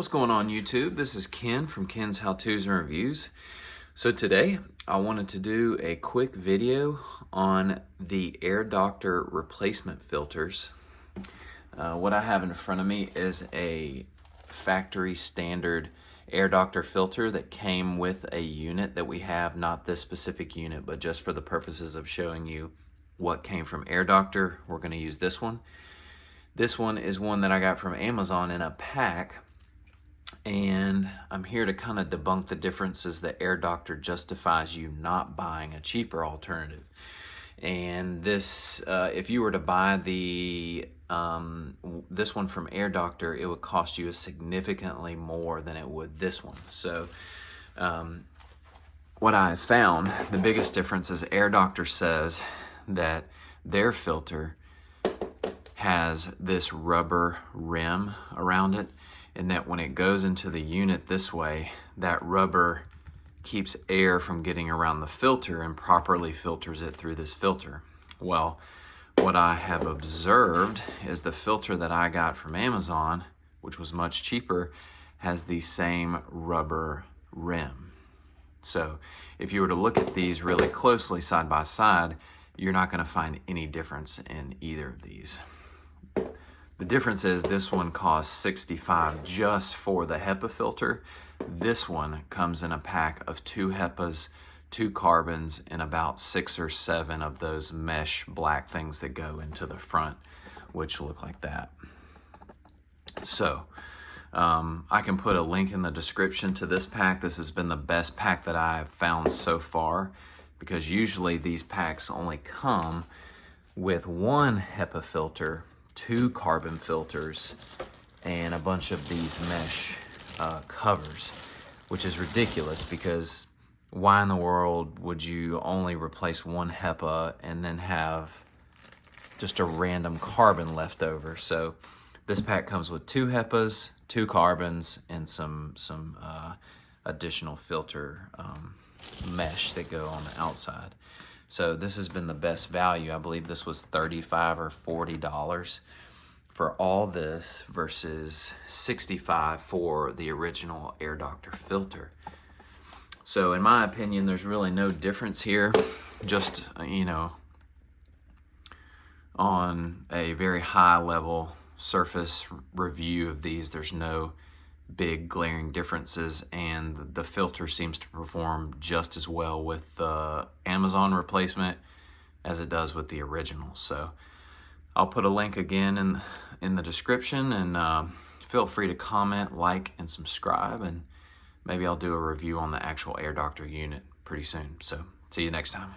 What's going on YouTube? This is Ken from Ken's How-Tos and Reviews. So today I wanted to do a quick video on the Air Doctor replacement filters. What I have in front of me is a factory standard Air Doctor filter that came with a unit that we have, not this specific unit, but just for the purposes of showing you what came from Air Doctor, we're going to use this one. This one is one that I got from Amazon in a pack, and I'm here to kind of debunk the differences that Air Doctor justifies you not buying a cheaper alternative. And this, if you were to buy the this one from Air Doctor, it would cost you significantly more than it would this one. So what I found, the biggest difference is Air Doctor says that their filter has this rubber rim around it, and that when it goes into the unit this way, that rubber keeps air from getting around the filter and properly filters it through this filter. Well, what I have observed is the filter that I got from Amazon, which was much cheaper, has the same rubber rim. So if you were to look at these really closely side by side, you're not going to find any difference in either of these. The difference is this one costs $65 just for the HEPA filter. This one comes in a pack of 2 HEPAs, 2 carbons, and about 6 or 7 of those mesh black things that go into the front, which look like that. So I can put a link in the description to this pack. This has been the best pack that I've found so far, because usually these packs only come with 1 HEPA filter, 2 carbon filters, and a bunch of these mesh covers, which is ridiculous, because why in the world would you only replace 1 HEPA and then have just a random carbon left over? So this pack comes with 2 HEPAs, 2 carbons, and some additional filter mesh that go on the outside. So this has been the best value. I believe this was $35 or $40 for all this versus $65 for the original Air Doctor filter. So in my opinion, there's really no difference here. Just, you know, on a very high level surface review of these, there's no big glaring differences, and the filter seems to perform just as well with the Amazon replacement as it does with the original. So I'll put a link again in the description, and feel free to comment, like, and subscribe, and maybe I'll do a review on the actual Air Doctor unit pretty soon. So see you next time.